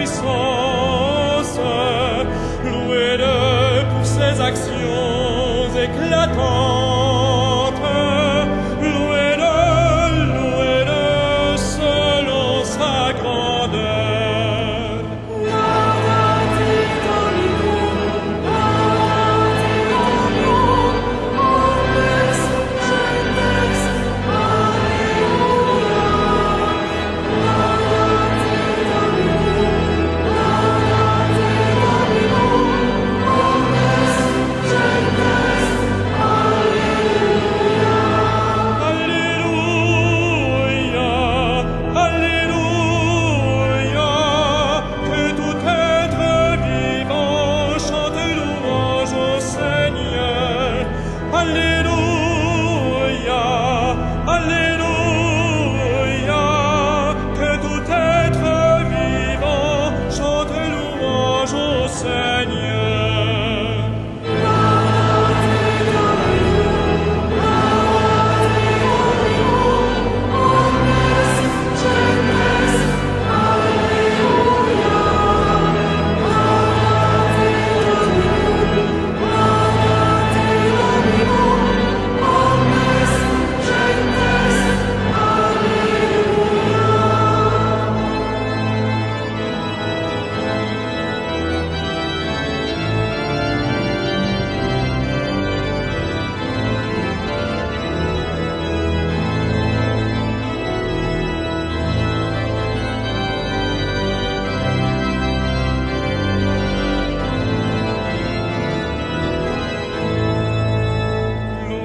puissance. Louez-le pour ses actions éclatantes. Louez-le, louez-le selon sa grandeur.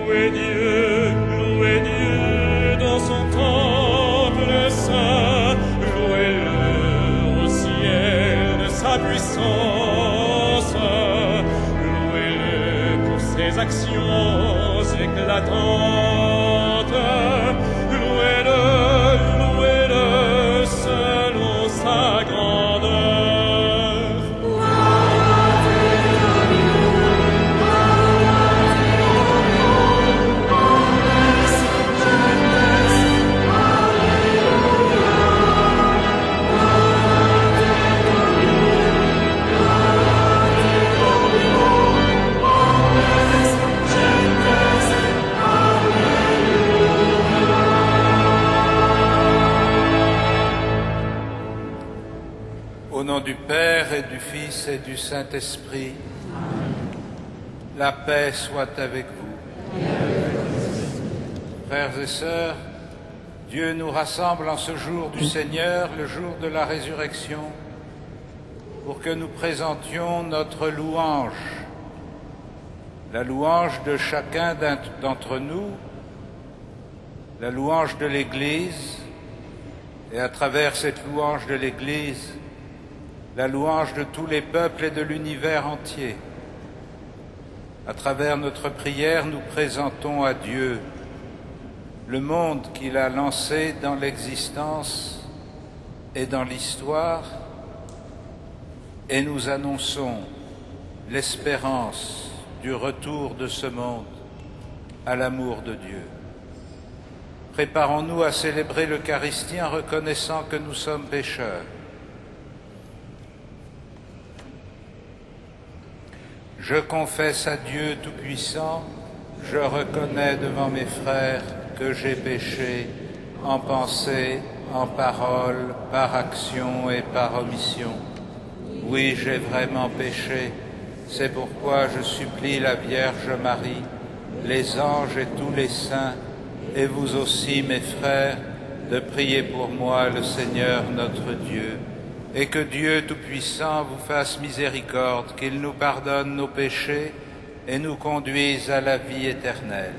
Louez Dieu dans son temple saint, louez-le au ciel de sa puissance, louez-le pour ses actions éclatantes, louez-le, louez-le selon sa grandeur. Au nom du Père et du Fils et du Saint-Esprit, la paix soit avec vous. Frères et sœurs, Dieu nous rassemble en ce jour du Seigneur, le jour de la résurrection, pour que nous présentions notre louange, la louange de chacun d'entre nous, la louange de l'Église, et à travers cette louange de l'Église, la louange de tous les peuples et de l'univers entier. À travers notre prière, nous présentons à Dieu le monde qu'il a lancé dans l'existence et dans l'histoire, et nous annonçons l'espérance du retour de ce monde à l'amour de Dieu. Préparons-nous à célébrer l'Eucharistie en reconnaissant que nous sommes pécheurs. Je confesse à Dieu Tout-Puissant, je reconnais devant mes frères que j'ai péché en pensée, en parole, par action et par omission. Oui, j'ai vraiment péché, c'est pourquoi je supplie la Vierge Marie, les anges et tous les saints, et vous aussi, mes frères, de prier pour moi le Seigneur notre Dieu. Et que Dieu Tout-Puissant vous fasse miséricorde, qu'il nous pardonne nos péchés et nous conduise à la vie éternelle.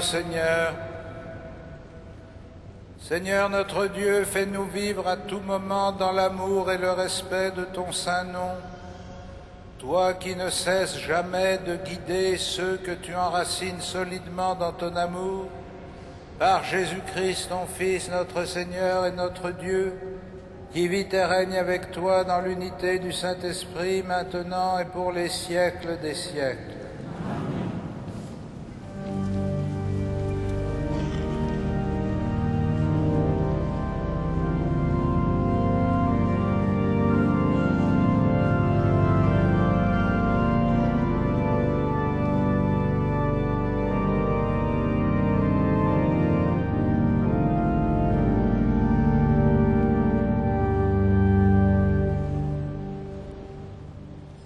Seigneur. Seigneur notre Dieu, fais-nous vivre à tout moment dans l'amour et le respect de ton saint nom. Toi qui ne cesses jamais de guider ceux que tu enracines solidement dans ton amour, par Jésus-Christ, ton Fils, notre Seigneur et notre Dieu, qui vit et règne avec toi dans l'unité du Saint-Esprit, maintenant et pour les siècles des siècles.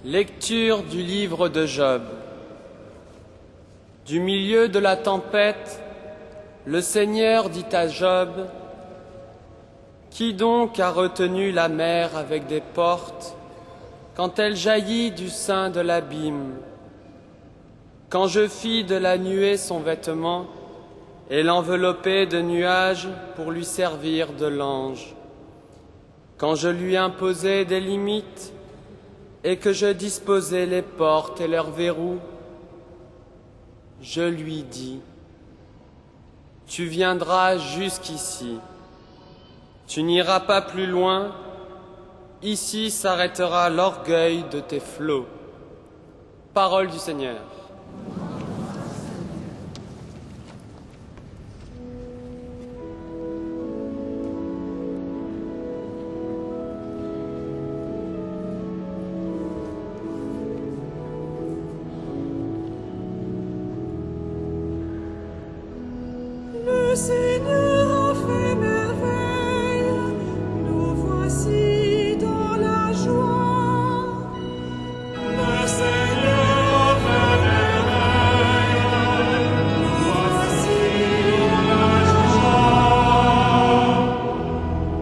Lecture du livre de Job. Du milieu de la tempête, le Seigneur dit à Job: « Qui donc a retenu la mer avec des portes, quand elle jaillit du sein de l'abîme? Quand je fis de la nuée son vêtement, et l'enveloppai de nuages pour lui servir de lange. Quand je lui imposai des limites, et que je disposai les portes et leurs verrous, je lui dis: tu viendras jusqu'ici, tu n'iras pas plus loin, ici s'arrêtera l'orgueil de tes flots. » Parole du Seigneur. Le Seigneur a fait merveille, nous voici dans la joie. Le Seigneur a fait merveille, nous voici dans la joie.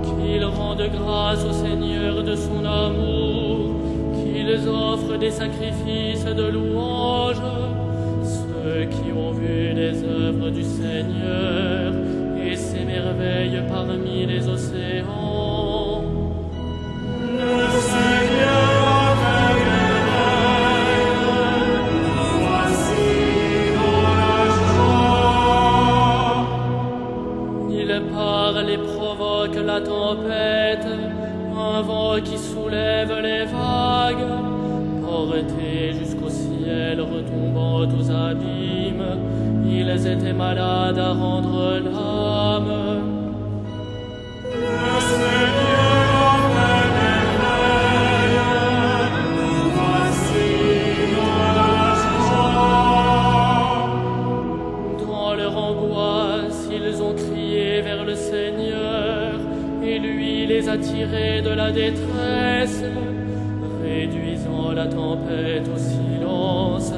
Qu'ils rendent grâce au Seigneur de son amour, qu'ils offrent des sacrifices de louange. Ceux qui ont vu les œuvres du Seigneur et ses merveilles parmi les océans. Le Seigneur a fait merveille, nous voici dans la joie. Il parle et provoque la tempête, un vent qui soulève les vagues, portés jusqu'au ciel, retombant aux abîmes, ils étaient malades à rendre l'âme. Le Seigneur a fait merveille, nous voici dans la joie. Dans leur angoisse, ils ont crié vers le Seigneur, et lui les a tirés de la détresse, réduisant la tempête au silence,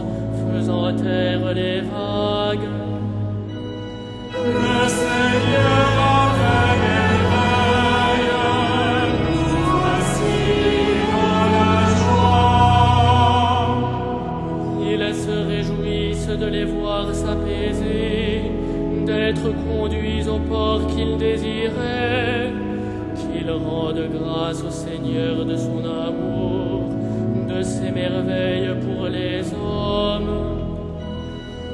faisant taire les vagues. Le Seigneur a fait merveille, nous voici dans la joie. Ils se réjouissent de les voir s'apaiser, d'être conduits au port qu'ils désiraient, qu'ils rendent grâce au Seigneur de son amour, de ses merveilles pour les hommes.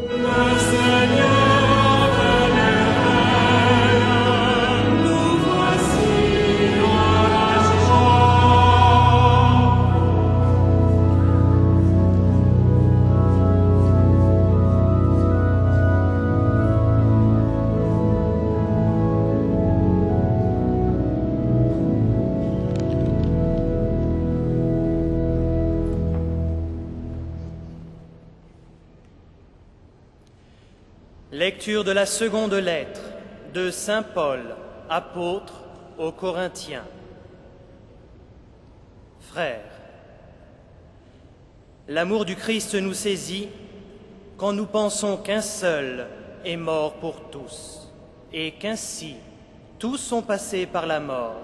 Le Seigneur a fait merveille, nous voici dans la joie. Lecture de la seconde lettre de Saint Paul, apôtre aux Corinthiens. Frères, l'amour du Christ nous saisit quand nous pensons qu'un seul est mort pour tous, et qu'ainsi tous sont passés par la mort.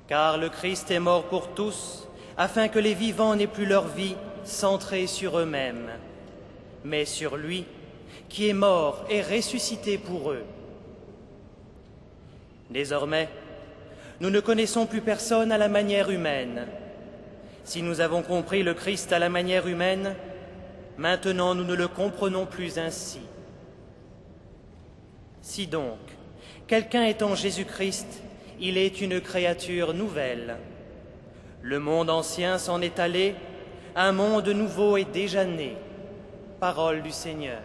Car le Christ est mort pour tous, afin que les vivants n'aient plus leur vie centrée sur eux-mêmes, mais sur lui qui est mort et ressuscité pour eux. Désormais, nous ne connaissons plus personne à la manière humaine. Si nous avons compris le Christ à la manière humaine, maintenant nous ne le comprenons plus ainsi. Si donc, quelqu'un est en Jésus-Christ, il est une créature nouvelle. Le monde ancien s'en est allé, un monde nouveau est déjà né. Parole du Seigneur.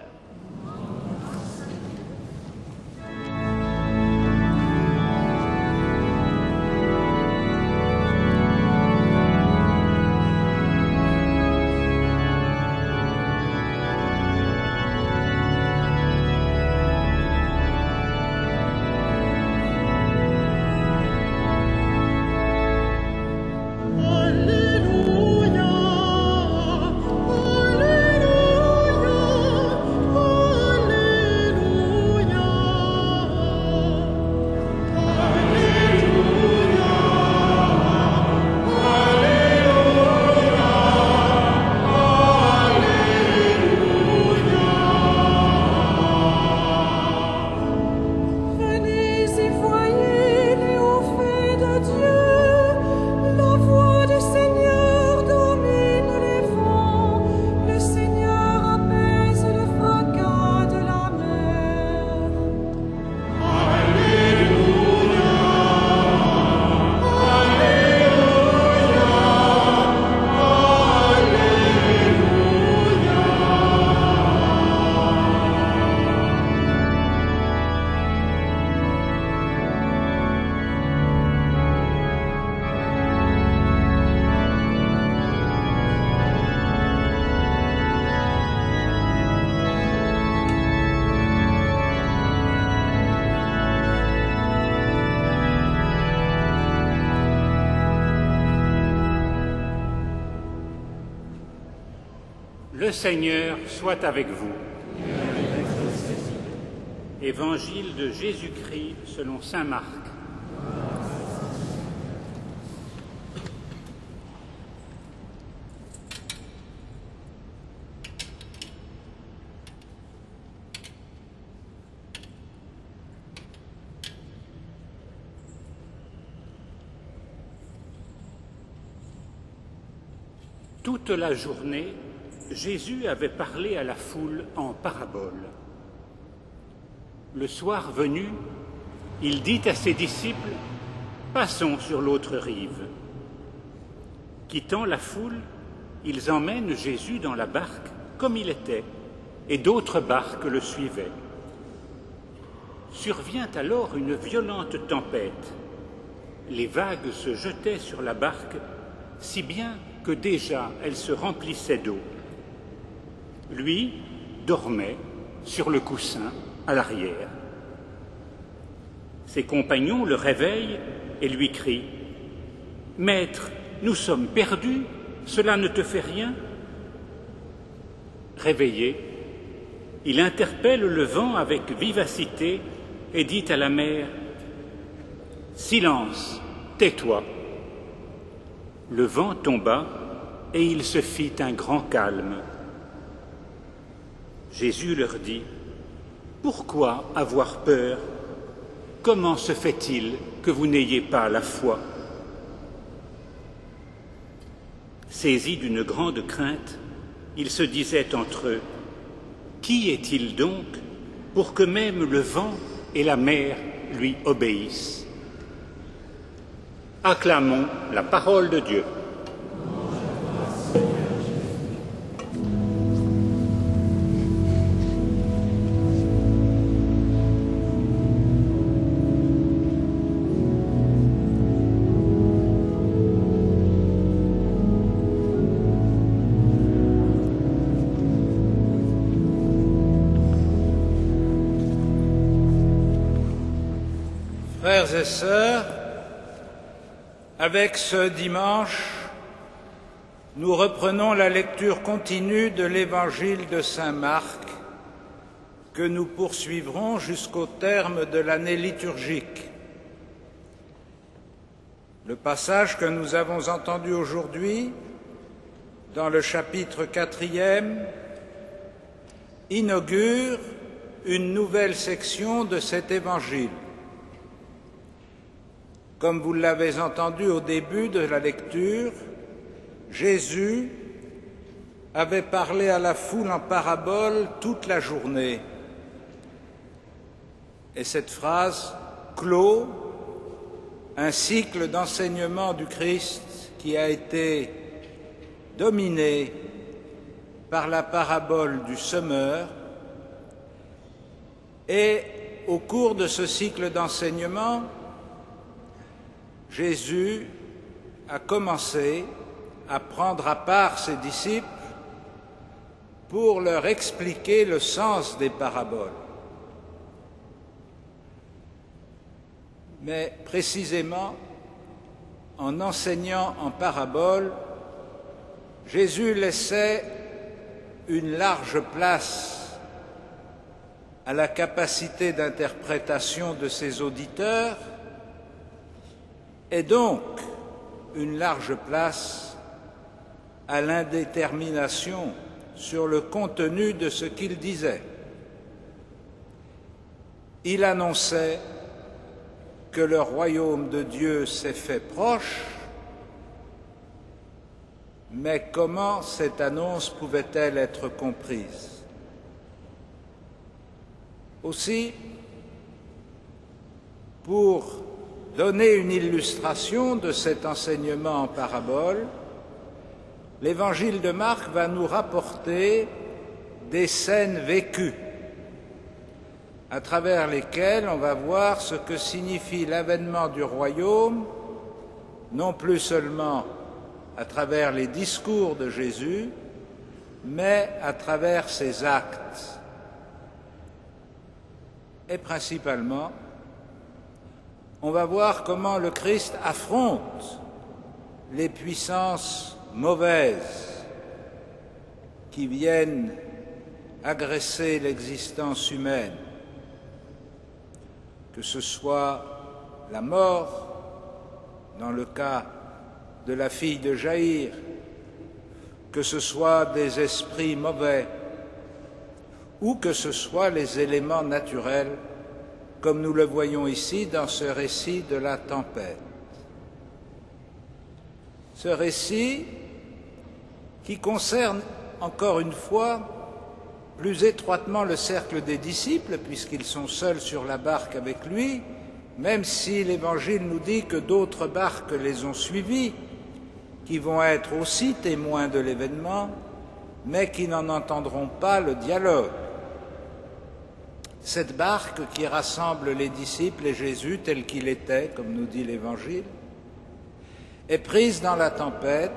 Le Seigneur soit avec vous. Évangile de Jésus-Christ selon saint Marc. Toute la journée, Jésus avait parlé à la foule en paraboles. Le soir venu, il dit à ses disciples « Passons sur l'autre rive ». Quittant la foule, ils emmènent Jésus dans la barque comme il était, et d'autres barques le suivaient. Survient alors une violente tempête. Les vagues se jetaient sur la barque, si bien que déjà elle se remplissait d'eau. Lui dormait sur le coussin à l'arrière. Ses compagnons le réveillent et lui crient « Maître, nous sommes perdus, cela ne te fait rien ?» Réveillé, il interpelle le vent avec vivacité et dit à la mer « Silence, tais-toi !» Le vent tomba et il se fit un grand calme. Jésus leur dit « Pourquoi avoir peur? Comment se fait-il que vous n'ayez pas la foi ?» Saisis d'une grande crainte, ils se disaient entre eux « Qui est-il donc pour que même le vent et la mer lui obéissent ?» Acclamons la parole de Dieu. Frères et sœurs, avec ce dimanche, nous reprenons la lecture continue de l'Évangile de saint Marc, que nous poursuivrons jusqu'au terme de l'année liturgique. Le passage que nous avons entendu aujourd'hui, dans le chapitre 4e, inaugure une nouvelle section de cet évangile. Comme vous l'avez entendu au début de la lecture, Jésus avait parlé à la foule en parabole toute la journée. Et cette phrase clôt un cycle d'enseignement du Christ qui a été dominé par la parabole du semeur. Et au cours de ce cycle d'enseignement, Jésus a commencé à prendre à part ses disciples pour leur expliquer le sens des paraboles. Mais précisément, en enseignant en paraboles, Jésus laissait une large place à la capacité d'interprétation de ses auditeurs et donc une large place à l'indétermination sur le contenu de ce qu'il disait. Il annonçait que le royaume de Dieu s'est fait proche, mais comment cette annonce pouvait-elle être comprise? Aussi, pour donner une illustration de cet enseignement en parabole, l'Évangile de Marc va nous rapporter des scènes vécues à travers lesquelles on va voir ce que signifie l'avènement du royaume, non plus seulement à travers les discours de Jésus, mais à travers ses actes. Et principalement, on va voir comment le Christ affronte les puissances mauvaises qui viennent agresser l'existence humaine, que ce soit la mort, dans le cas de la fille de Jaïr, que ce soit des esprits mauvais, ou que ce soit les éléments naturels, comme nous le voyons ici dans ce récit de la tempête. Ce récit qui concerne, encore une fois, plus étroitement le cercle des disciples, puisqu'ils sont seuls sur la barque avec lui, même si l'Évangile nous dit que d'autres barques les ont suivis, qui vont être aussi témoins de l'événement, mais qui n'en entendront pas le dialogue. Cette barque qui rassemble les disciples et Jésus tel qu'il était, comme nous dit l'Évangile, est prise dans la tempête,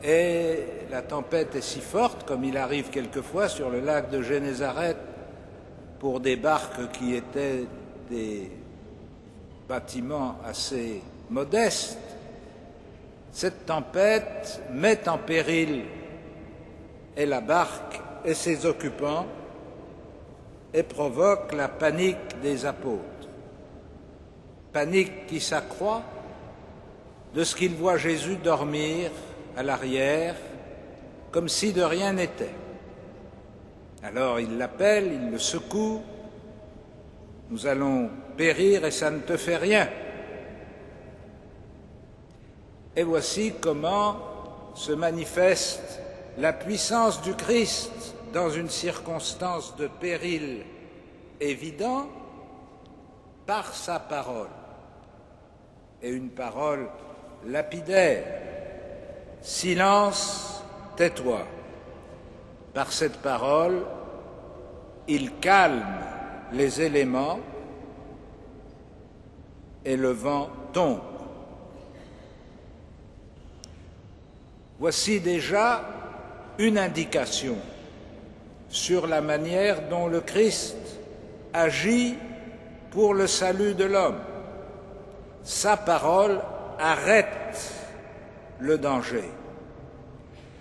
et la tempête est si forte, comme il arrive quelquefois sur le lac de Génézareth, pour des barques qui étaient des bâtiments assez modestes. Cette tempête met en péril et la barque et ses occupants et provoque la panique des apôtres. Panique qui s'accroît de ce qu'ils voient Jésus dormir à l'arrière, comme si de rien n'était. Alors il l'appelle, il le secoue, « Nous allons périr et ça ne te fait rien ». Et voici comment se manifeste la puissance du Christ dans une circonstance de péril évident par sa parole, et une parole lapidaire. Silence, tais-toi. Par cette parole, il calme les éléments et le vent tombe. Voici déjà une indication sur la manière dont le Christ agit pour le salut de l'homme. Sa parole arrête le danger.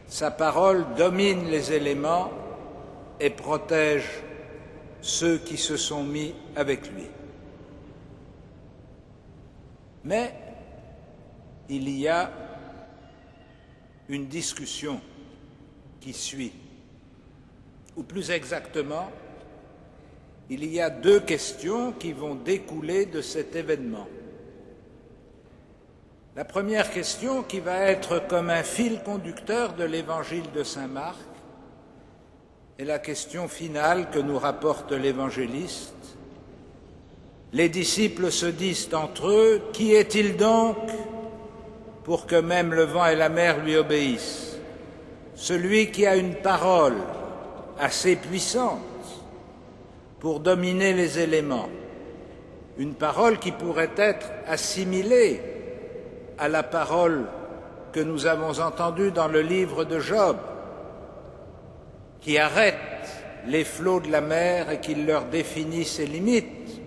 Sa parole domine les éléments et protège ceux qui se sont mis avec lui. Mais il y a une discussion qui suit. ou plus exactement, il y a deux questions qui vont découler de cet événement. La première question, qui va être comme un fil conducteur de l'évangile de saint Marc, est la question finale que nous rapporte l'évangéliste. Les disciples se disent entre eux, « Qui est-il donc pour que même le vent et la mer lui obéissent? Celui qui a une parole assez puissante pour dominer les éléments, une parole qui pourrait être assimilée à la parole que nous avons entendue dans le livre de Job, qui arrête les flots de la mer et qui leur définit ses limites.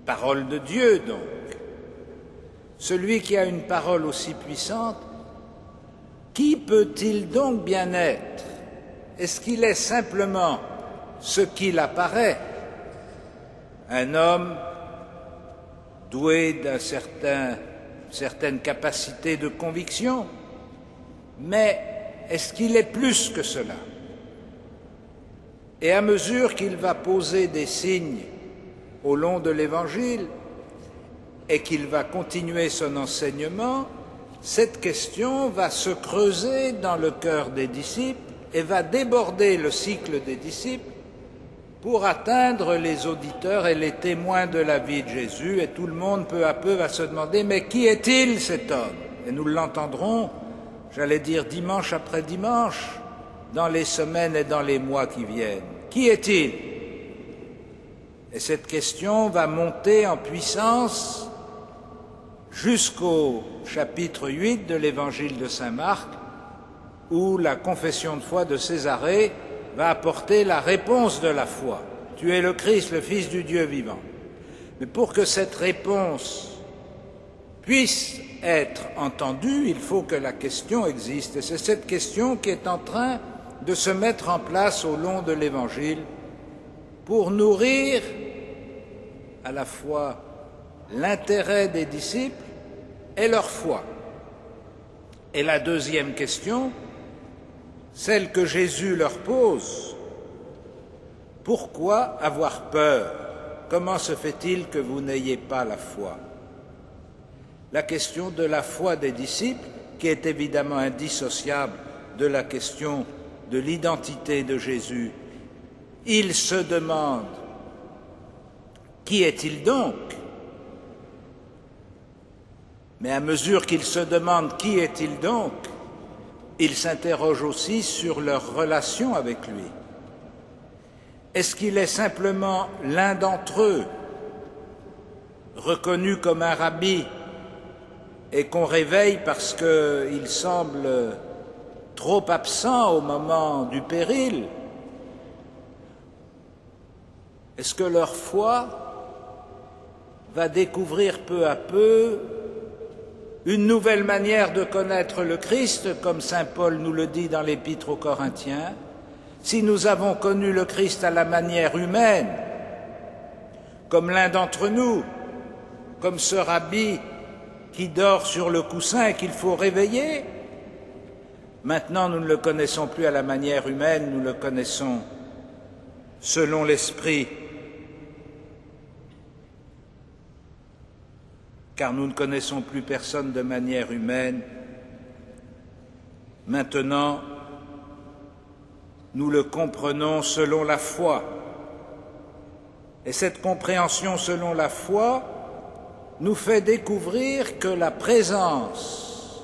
Parole de Dieu, donc. Celui qui a une parole aussi puissante, qui peut-il donc bien être? Est-ce qu'il est simplement ce qu'il apparaît? Un homme doué d'une certaine capacité de conviction, mais est-ce qu'il est plus que cela? Et à mesure qu'il va poser des signes au long de l'Évangile et qu'il va continuer son enseignement, cette question va se creuser dans le cœur des disciples et va déborder le cycle des disciples pour atteindre les auditeurs et les témoins de la vie de Jésus. Et tout le monde, peu à peu, va se demander « Mais qui est-il, cet homme ?» Et nous l'entendrons, j'allais dire dimanche après dimanche, dans les semaines et dans les mois qui viennent. Qui est-il? Et cette question va monter en puissance jusqu'au chapitre 8 de l'évangile de saint Marc, où la confession de foi de Césarée va apporter la réponse de la foi. Tu es le Christ, le Fils du Dieu vivant. Mais pour que cette réponse puisse être entendue, il faut que la question existe. Et c'est cette question qui est en train de se mettre en place au long de l'Évangile pour nourrir à la fois l'intérêt des disciples et leur foi. Et la deuxième question, celle que Jésus leur pose, pourquoi avoir peur? Comment se fait-il que vous n'ayez pas la foi? La question de la foi des disciples, qui est évidemment indissociable de la question de l'identité de Jésus. Ils se demandent, qui est-il donc? Mais à mesure qu'ils se demandent qui est-il donc, ils s'interrogent aussi sur leur relation avec lui. Est-ce qu'il est simplement l'un d'entre eux, reconnu comme un rabbi, et qu'on réveille parce qu'il semble trop absent au moment du péril? Est-ce que leur foi va découvrir peu à peu une nouvelle manière de connaître le Christ, comme saint Paul nous le dit dans l'Épître aux Corinthiens? Si nous avons connu le Christ à la manière humaine, comme l'un d'entre nous, comme ce rabbi qui dort sur le coussin et qu'il faut réveiller, maintenant nous ne le connaissons plus à la manière humaine, nous le connaissons selon l'Esprit, car nous ne connaissons plus personne de manière humaine. Maintenant, nous le comprenons selon la foi. Et cette compréhension selon la foi nous fait découvrir que la présence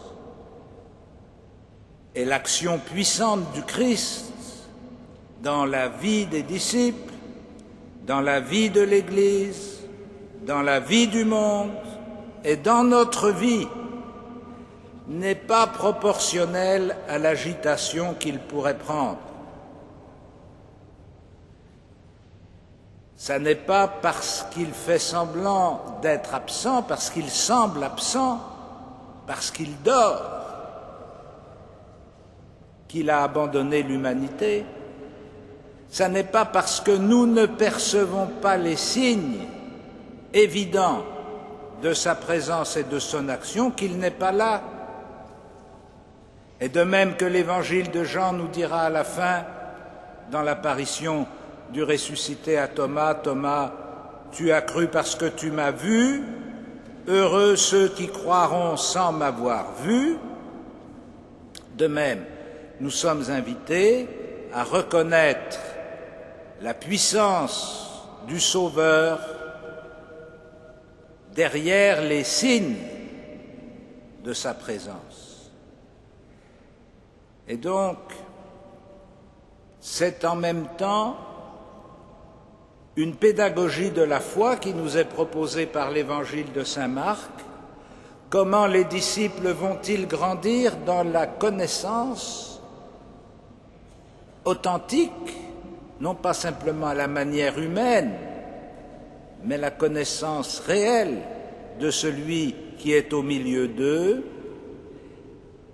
et l'action puissante du Christ dans la vie des disciples, dans la vie de l'Église, dans la vie du monde et dans notre vie n'est pas proportionnelle à l'agitation qu'il pourrait prendre. Ça n'est pas parce qu'il fait semblant d'être absent, parce qu'il semble absent, parce qu'il dort, qu'il a abandonné l'humanité. Ça n'est pas parce que nous ne percevons pas les signes évidents de sa présence et de son action qu'il n'est pas là. Et de même que l'évangile de Jean nous dira à la fin dans l'apparition du ressuscité à Thomas, « Thomas, tu as cru parce que tu m'as vu, heureux ceux qui croiront sans m'avoir vu ». De même, nous sommes invités à reconnaître la puissance du Sauveur derrière les signes de sa présence. Et donc, c'est en même temps une pédagogie de la foi qui nous est proposée par l'évangile de saint Marc. Comment les disciples vont-ils grandir dans la connaissance authentique, non pas simplement à la manière humaine, mais la connaissance réelle de celui qui est au milieu d'eux,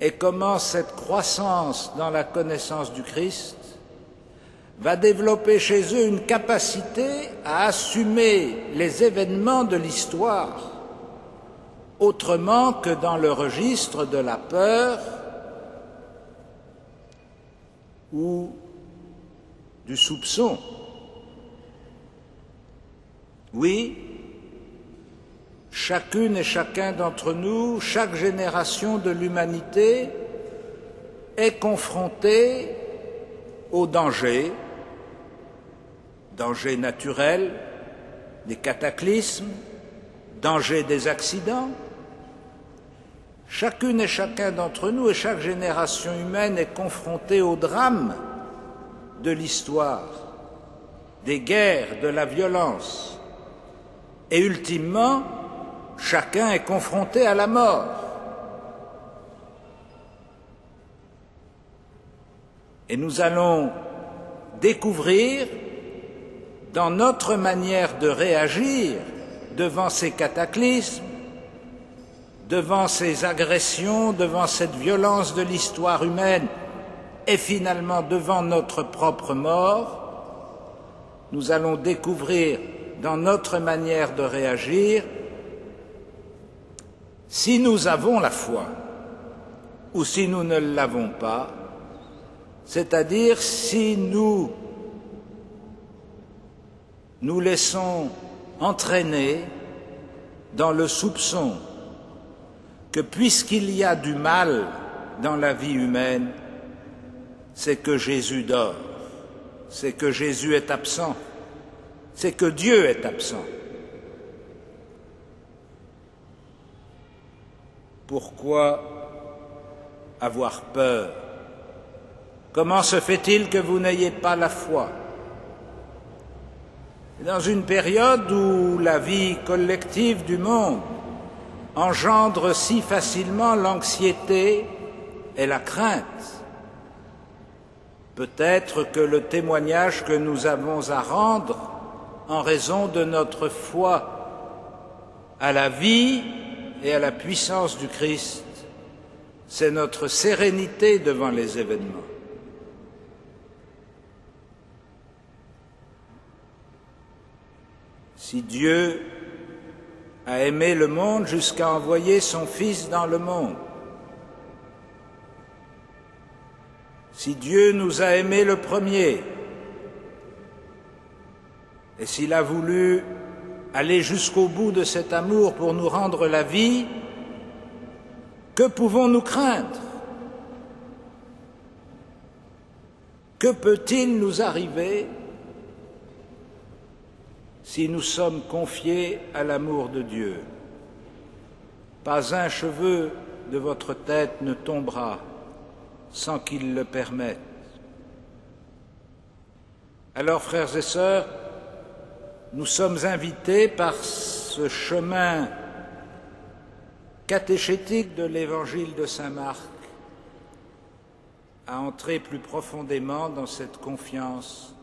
et comment cette croissance dans la connaissance du Christ va développer chez eux une capacité à assumer les événements de l'histoire autrement que dans le registre de la peur ou du soupçon. Oui, chacune et chacun d'entre nous, chaque génération de l'humanité est confrontée aux dangers naturels, des cataclysmes, dangers des accidents. Chacune et chacun d'entre nous et chaque génération humaine est confrontée au drame de l'histoire, des guerres, de la violence. Et ultimement, chacun est confronté à la mort. Et nous allons découvrir dans notre manière de réagir devant ces cataclysmes, devant ces agressions, devant cette violence de l'histoire humaine et finalement devant notre propre mort, nous allons découvrir dans notre manière de réagir si nous avons la foi ou si nous ne l'avons pas, c'est-à-dire si nous nous laissons entraîner dans le soupçon que puisqu'il y a du mal dans la vie humaine, c'est que Jésus dort, c'est que Jésus est absent, c'est que Dieu est absent. Pourquoi avoir peur? Comment se fait-il que vous n'ayez pas la foi? Dans une période où la vie collective du monde engendre si facilement l'anxiété et la crainte, peut-être que le témoignage que nous avons à rendre en raison de notre foi à la vie et à la puissance du Christ, c'est notre sérénité devant les événements. Si Dieu a aimé le monde jusqu'à envoyer son Fils dans le monde, si Dieu nous a aimés le premier, et s'il a voulu aller jusqu'au bout de cet amour pour nous rendre la vie, que pouvons-nous craindre? Que peut-il nous arriver si nous sommes confiés à l'amour de Dieu? Pas un cheveu de votre tête ne tombera sans qu'il le permette. Alors, frères et sœurs, nous sommes invités par ce chemin catéchétique de l'évangile de saint Marc à entrer plus profondément dans cette confiance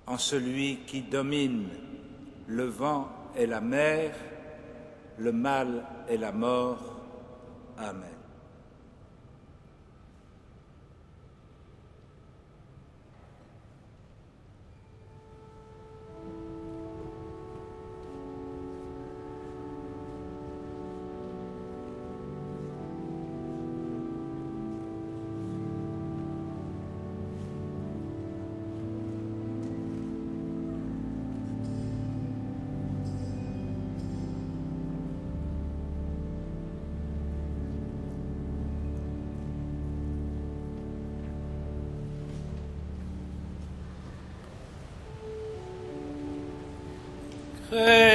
en celui qui domine le vent et la mer, le mal et la mort. Amen.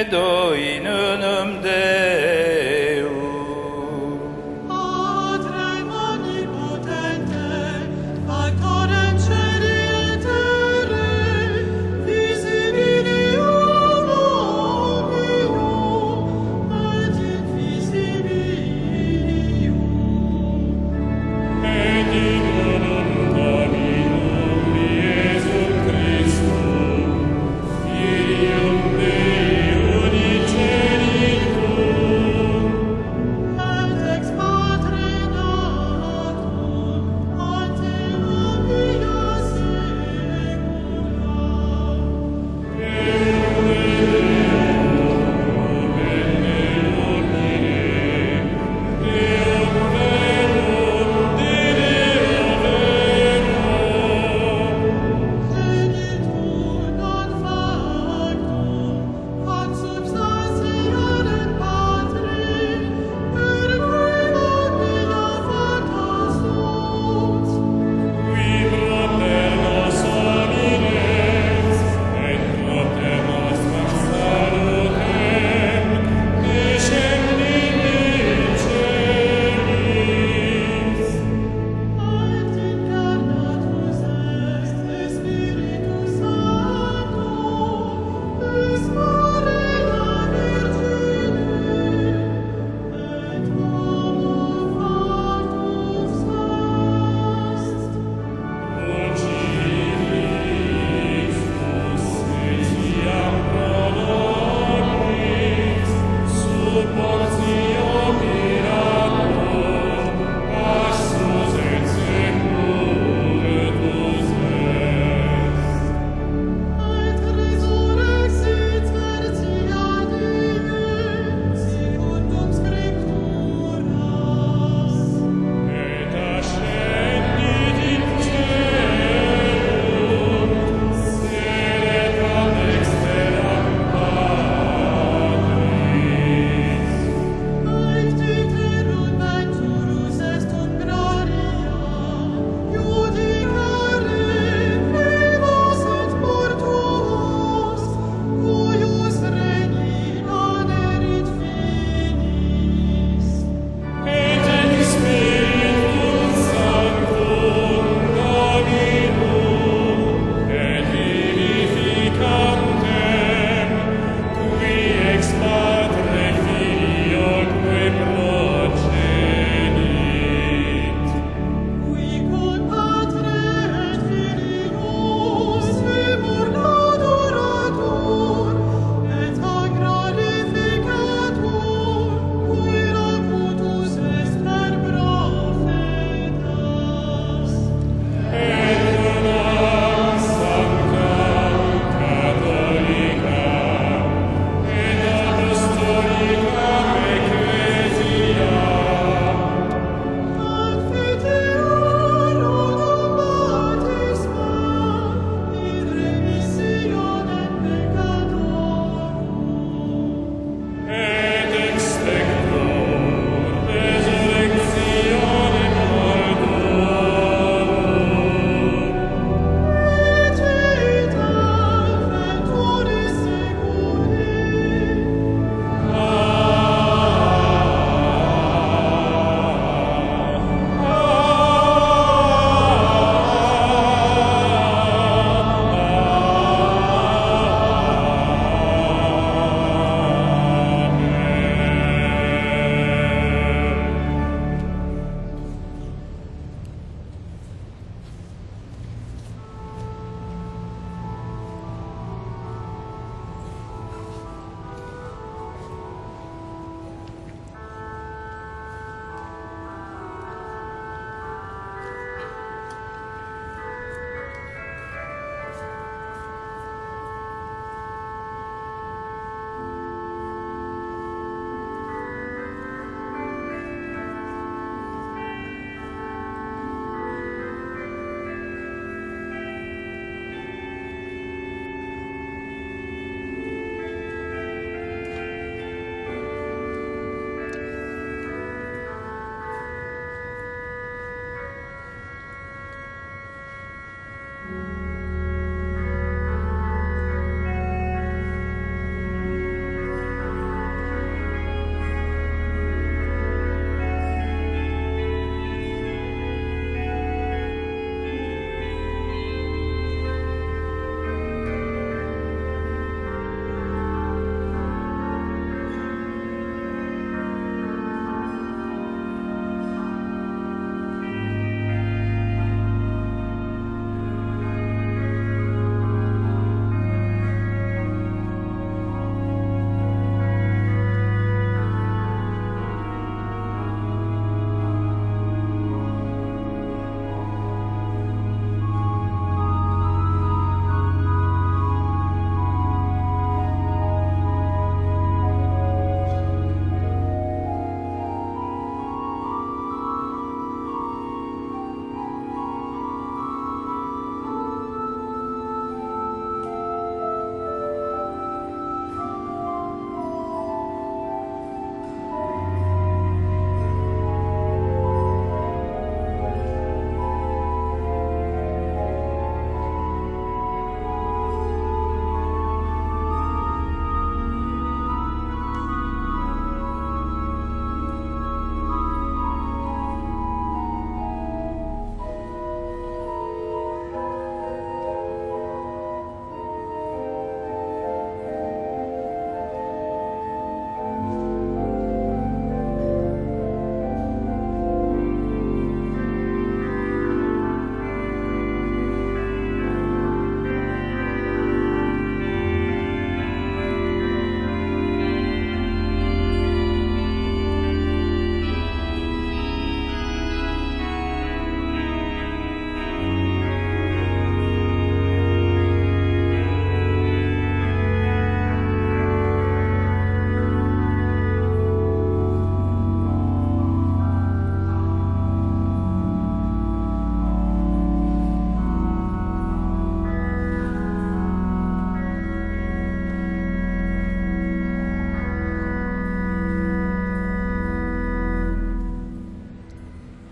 credo in unum Deum, Patrem omnipotente, factorem celi et terrae, visibilium omnium et invisibilium. Et in unum Dominum Iesum Christum, Filium Dei unicenitum,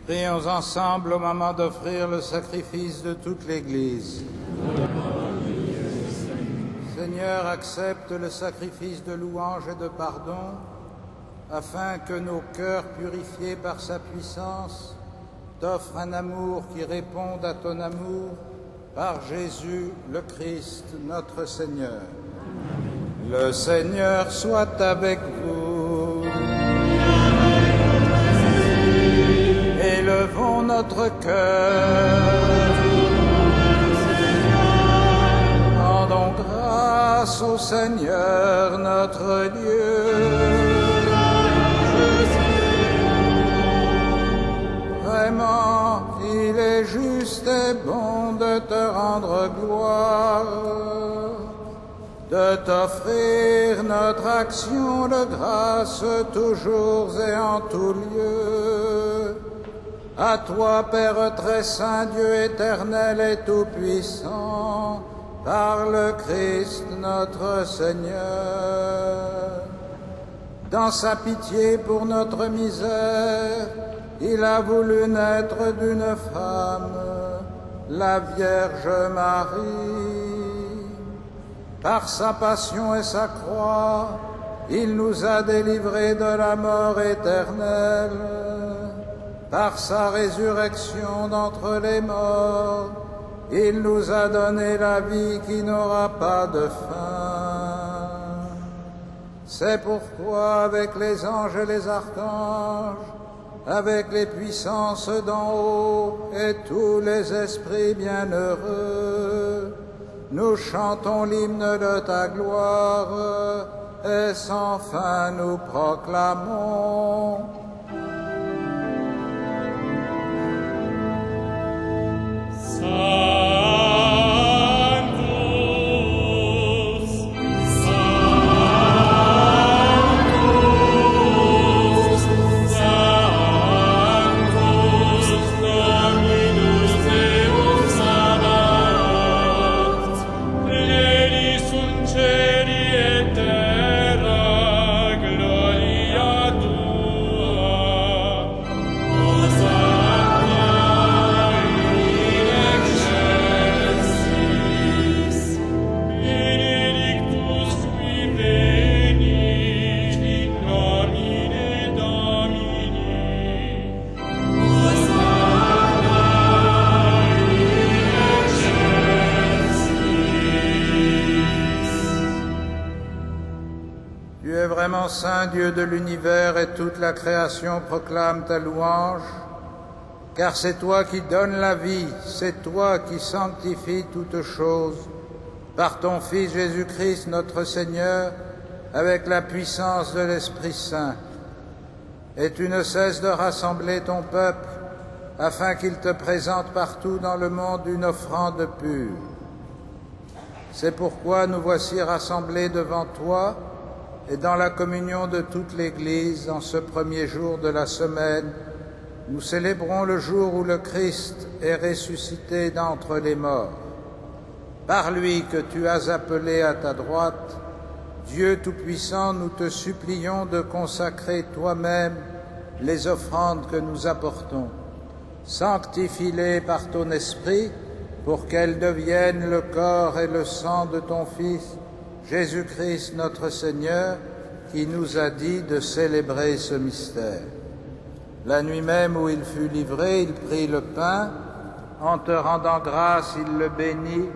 Prions ensemble au moment d'offrir le sacrifice de toute l'Église. Seigneur, accepte le sacrifice de louange et de pardon, afin que nos cœurs purifiés par sa puissance t'offrent un amour qui réponde à ton amour, par Jésus le Christ, notre Seigneur. Le Seigneur soit avec vous. Élevons notre cœur. Rendons grâce au Seigneur notre Dieu. Vraiment, il est juste et bon de te rendre gloire, de t'offrir notre action de grâce toujours et en tout lieu. À toi, Père très saint, Dieu éternel et tout-puissant, par le Christ notre Seigneur. Dans sa pitié pour notre misère, il a voulu naître d'une femme, la Vierge Marie. Par sa passion et sa croix, il nous a délivrés de la mort éternelle. Par sa résurrection d'entre les morts, il nous a donné la vie qui n'aura pas de fin. C'est pourquoi, avec les anges et les archanges, avec les puissances d'en haut et tous les esprits bienheureux, nous chantons l'hymne de ta gloire et sans fin nous proclamons. Saint Dieu de l'univers, et toute la création proclame ta louange, car c'est toi qui donnes la vie, c'est toi qui sanctifies toutes choses, par ton Fils Jésus-Christ notre Seigneur, avec la puissance de l'Esprit Saint. Et tu ne cesses de rassembler ton peuple, afin qu'il te présente partout dans le monde une offrande pure. C'est pourquoi nous voici rassemblés devant toi, et dans la communion de toute l'Église, en ce premier jour de la semaine, nous célébrons le jour où le Christ est ressuscité d'entre les morts. Par lui que tu as appelé à ta droite, Dieu Tout-Puissant, nous te supplions de consacrer toi-même les offrandes que nous apportons. Sanctifie-les par ton Esprit, pour qu'elles deviennent le corps et le sang de ton Fils, Jésus-Christ notre Seigneur, qui nous a dit de célébrer ce mystère. La nuit même où il fut livré, il prit le pain, en te rendant grâce, il le bénit,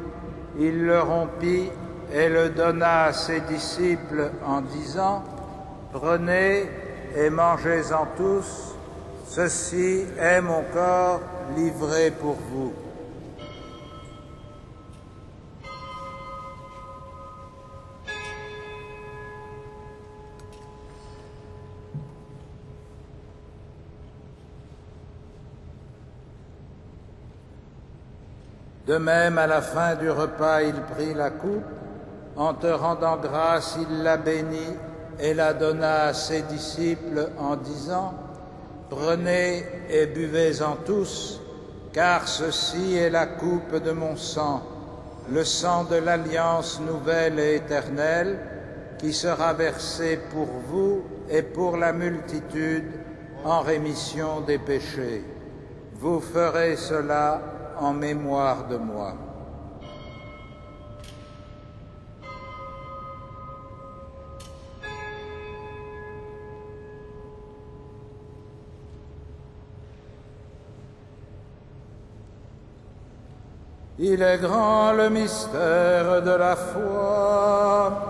il le rompit et le donna à ses disciples en disant : « Prenez et mangez-en tous, ceci est mon corps livré pour vous. » De même, à la fin du repas, il prit la coupe, en te rendant grâce, il la bénit et la donna à ses disciples en disant : « Prenez et buvez-en tous, car ceci est la coupe de mon sang, le sang de l'alliance nouvelle et éternelle, qui sera versé pour vous et pour la multitude en rémission des péchés. Vous ferez cela en mémoire de moi. Il est grand le mystère de la foi.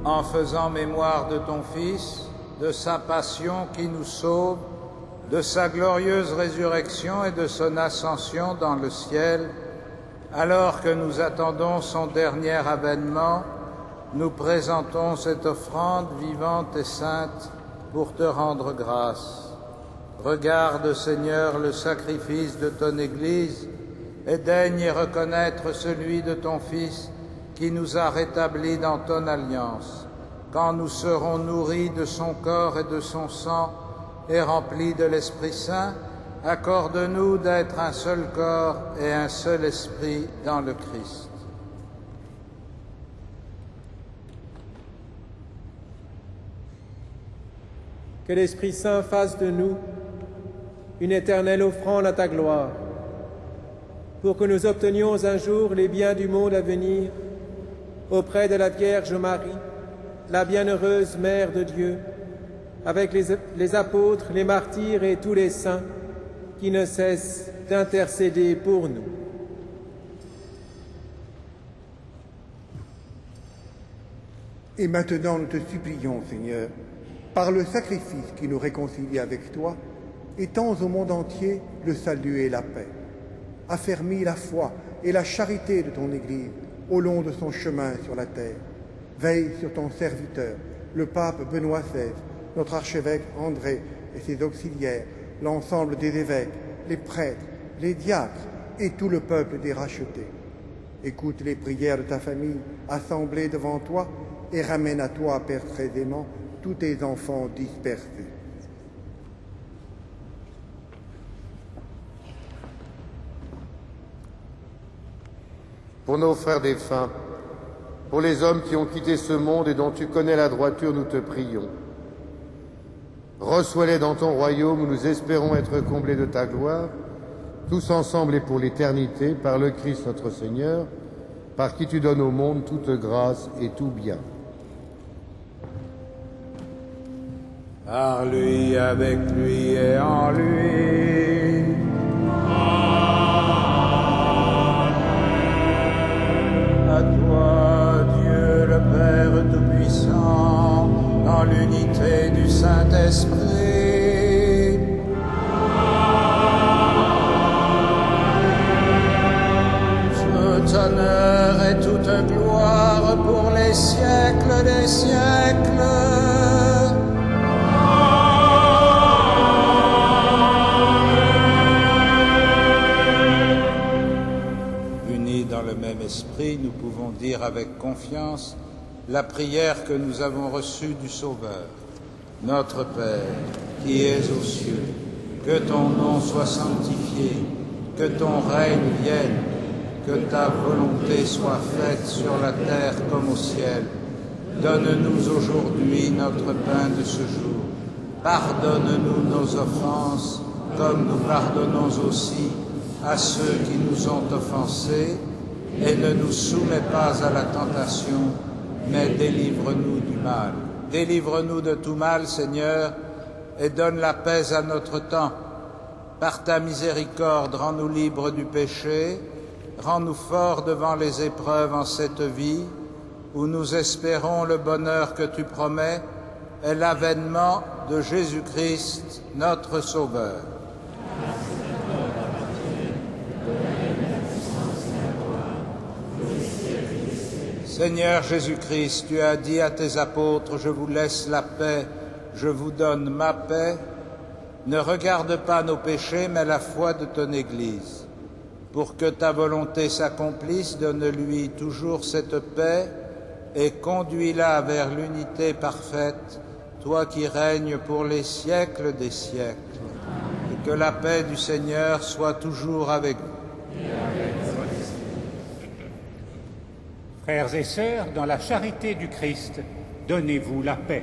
En faisant mémoire de ton Fils, de sa passion qui nous sauve, de sa glorieuse résurrection et de son ascension dans le ciel, alors que nous attendons son dernier avènement, nous présentons cette offrande vivante et sainte pour te rendre grâce. Regarde, Seigneur, le sacrifice de ton Église et daigne y reconnaître celui de ton Fils qui nous a rétablis dans ton alliance. Quand nous serons nourris de son corps et de son sang et remplis de l'Esprit Saint, accorde-nous d'être un seul corps et un seul esprit dans le Christ. Que l'Esprit Saint fasse de nous une éternelle offrande à ta gloire, pour que nous obtenions un jour les biens du monde à venir, auprès de la Vierge Marie, la bienheureuse Mère de Dieu, avec les apôtres, les martyrs et tous les saints qui ne cessent d'intercéder pour nous. Et maintenant, nous te supplions, Seigneur, par le sacrifice qui nous réconcilie avec toi, étends au monde entier le salut et la paix. Affermis la foi et la charité de ton Église au long de son chemin sur la terre. Veille sur ton serviteur, le pape Benoît XVI, notre archevêque André et ses auxiliaires, l'ensemble des évêques, les prêtres, les diacres et tout le peuple des rachetés. Écoute les prières de ta famille assemblée devant toi et ramène à toi, Père très aimant, tous tes enfants dispersés. Pour nos frères défunts, pour les hommes qui ont quitté ce monde et dont tu connais la droiture, nous te prions. Reçois-les dans ton royaume où nous espérons être comblés de ta gloire, tous ensemble et pour l'éternité, par le Christ notre Seigneur, par qui tu donnes au monde toute grâce et tout bien. Par lui, avec lui et en lui. À toi, Dieu le Père Tout-Puissant, dans l'unité du Saint-Esprit. Tout honneur et toute gloire pour les siècles des siècles. Esprit, nous pouvons dire avec confiance la prière que nous avons reçue du Sauveur. Notre Père, qui es aux cieux, que ton nom soit sanctifié, que ton règne vienne, que ta volonté soit faite sur la terre comme au ciel. Donne-nous aujourd'hui notre pain de ce jour. Pardonne-nous nos offenses, comme nous pardonnons aussi à ceux qui nous ont offensés. Et ne nous soumets pas à la tentation, mais délivre-nous du mal. Délivre-nous de tout mal, Seigneur, et donne la paix à notre temps. Par ta miséricorde, rends-nous libres du péché, rends-nous forts devant les épreuves en cette vie, où nous espérons le bonheur que tu promets et l'avènement de Jésus-Christ, notre Sauveur. Seigneur Jésus-Christ, tu as dit à tes apôtres, je vous laisse la paix, je vous donne ma paix. Ne regarde pas nos péchés, mais la foi de ton Église. Pour que ta volonté s'accomplisse, donne-lui toujours cette paix et conduis-la vers l'unité parfaite, toi qui règnes pour les siècles des siècles. Et que la paix du Seigneur soit toujours avec vous. Frères et sœurs, dans la charité du Christ, donnez-vous la paix.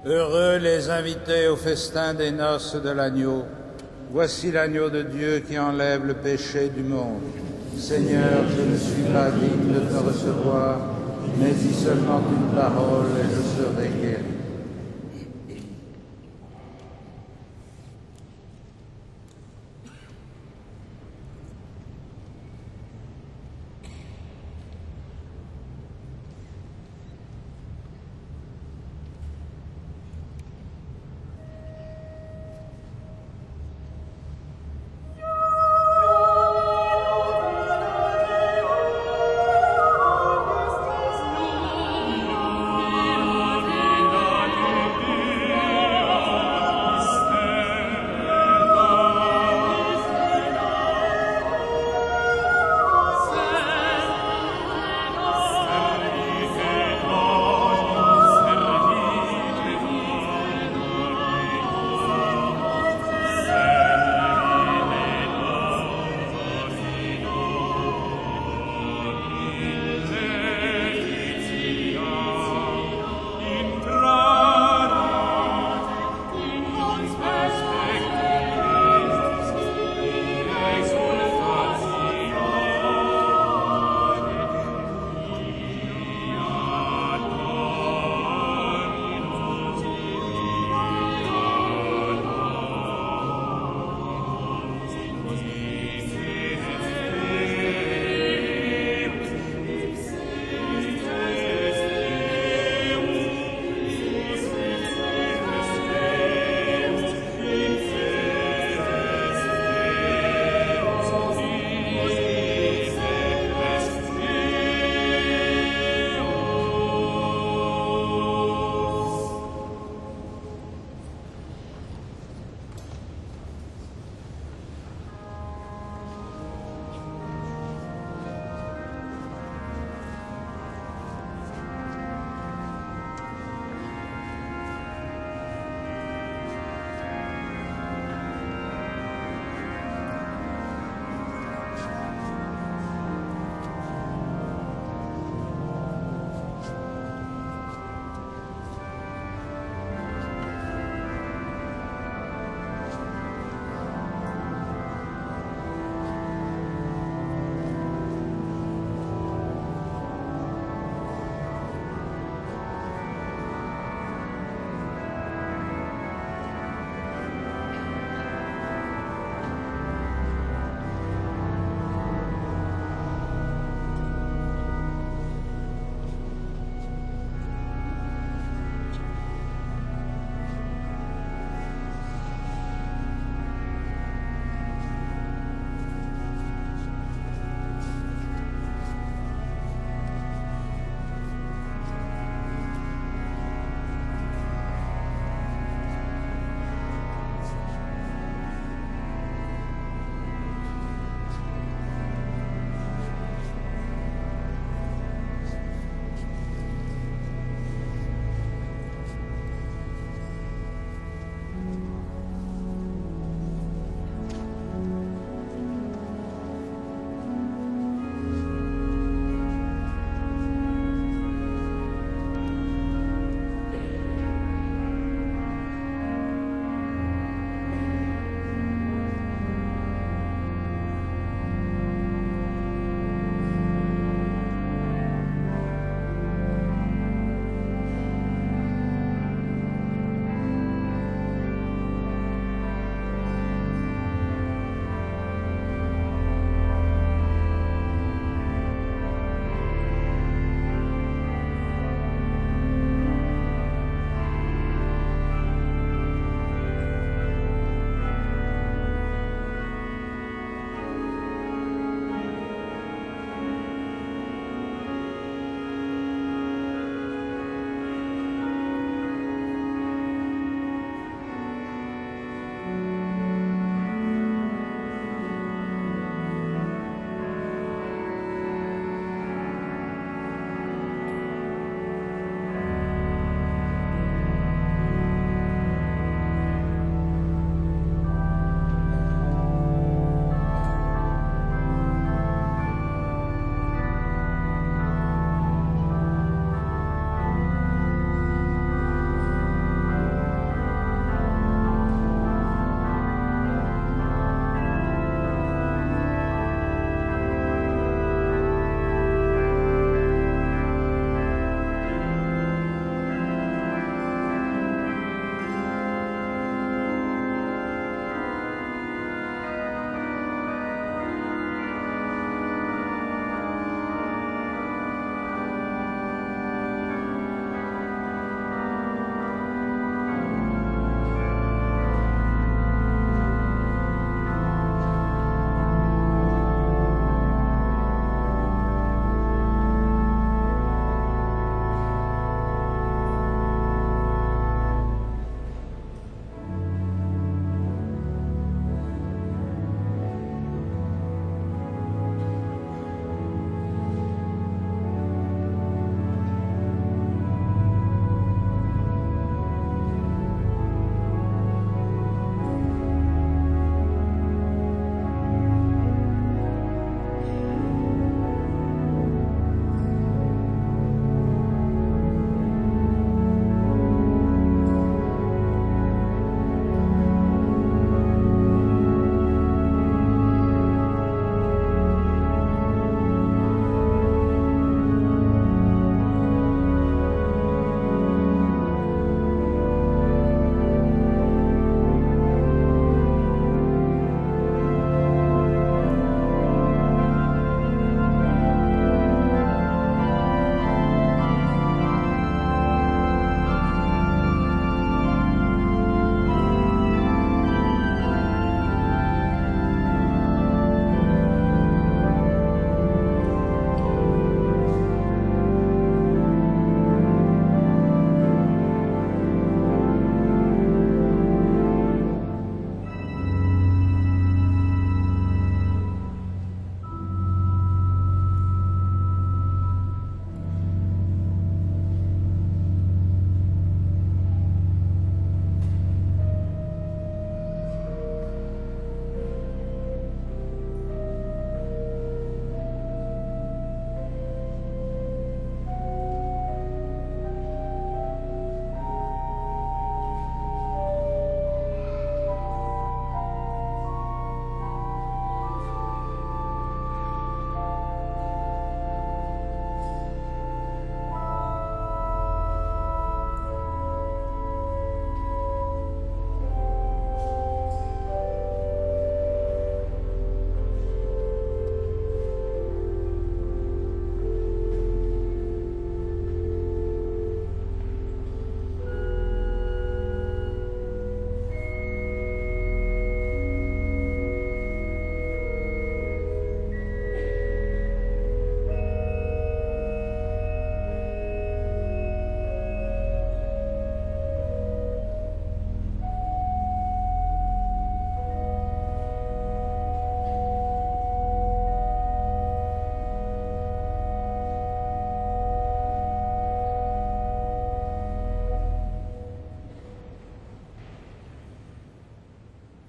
Heureux les invités au festin des noces de l'agneau. Voici l'agneau de Dieu qui enlève le péché du monde. Seigneur, je ne suis pas digne de te recevoir, mais dis seulement une parole et je serai guéri. Vina,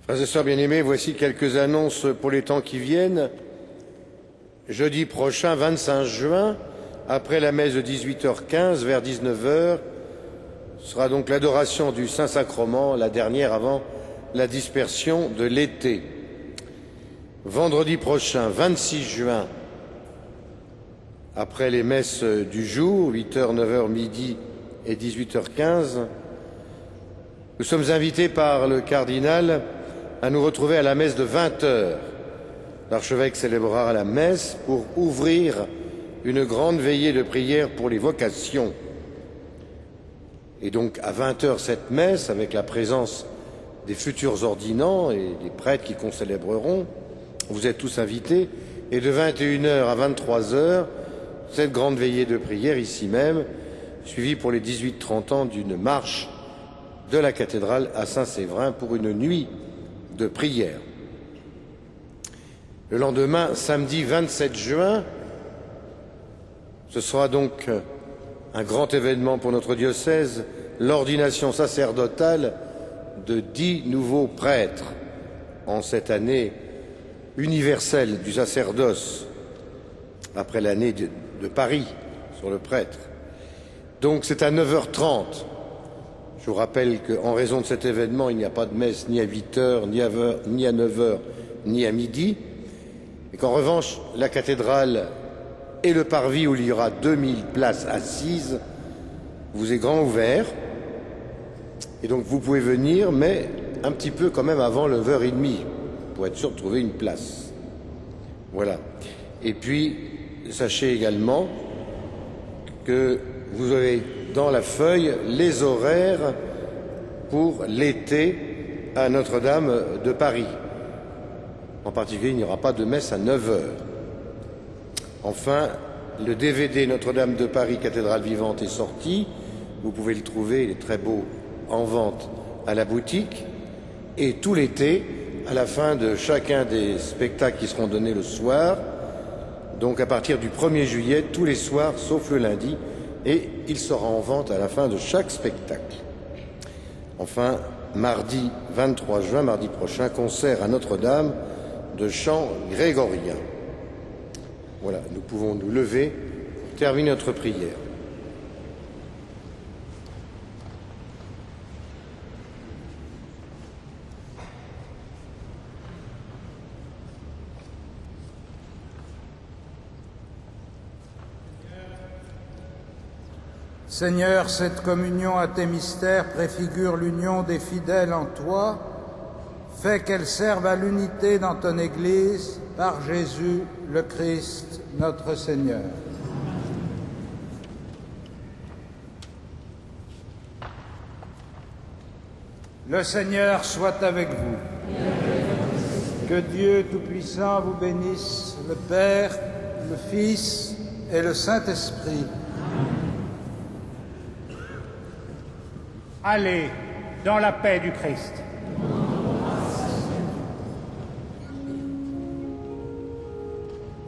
Frères et sœurs bien-aimés, voici quelques annonces pour les temps qui viennent. Jeudi prochain, 25 juin, après la messe de 18h15, vers 19h, sera donc l'adoration du Saint-Sacrement, la dernière avant la dispersion de l'été. Vendredi prochain, 26 juin, après les messes du jour, 8h, 9h, midi et 18h15, nous sommes invités par le cardinal à nous retrouver à la messe de 20h. L'archevêque célébrera la messe pour ouvrir une grande veillée de prière pour les vocations. Et donc à 20h cette messe, avec la présence des futurs ordinants et des prêtres qui concélébreront, vous êtes tous invités, et de 21h à 23h, cette grande veillée de prière ici même, suivie pour les 18-30 ans d'une marche de la cathédrale à Saint-Séverin pour une nuit de prière. Le lendemain, samedi 27 juin, ce sera donc un grand événement pour notre diocèse, l'ordination sacerdotale de 10 nouveaux prêtres en cette année universelle du sacerdoce, après l'année de Paris sur le prêtre. Donc c'est à 9h30. Je vous rappelle qu'en raison de cet événement, il n'y a pas de messe ni à 8h, ni à 9h, ni à midi. Et qu'en revanche, la cathédrale et le parvis où il y aura 2000 places assises vous est grand ouvert. Et donc vous pouvez venir, mais un petit peu quand même avant 9h30, pour être sûr de trouver une place. Voilà. Et puis, sachez également que vous avez dans la feuille les horaires pour l'été à Notre-Dame de Paris. En particulier, il n'y aura pas de messe à 9h. Enfin, le DVD Notre-Dame de Paris, cathédrale vivante est sorti. Vous pouvez le trouver, il est très beau, en vente à la boutique. Et tout l'été, à la fin de chacun des spectacles qui seront donnés le soir, donc à partir du 1er juillet, tous les soirs, sauf le lundi, et il sera en vente à la fin de chaque spectacle. Enfin, mardi 23 juin, mardi prochain, concert à Notre-Dame de chant grégorien. Voilà, nous pouvons nous lever pour terminer notre prière. Seigneur, cette communion à tes mystères préfigure l'union des fidèles en toi. Fais qu'elle serve à l'unité dans ton Église par Jésus le Christ, notre Seigneur. Le Seigneur soit avec vous. Que Dieu Tout-Puissant vous bénisse, le Père, le Fils et le Saint-Esprit. Allez dans la paix du Christ.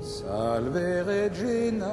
Salve Regina,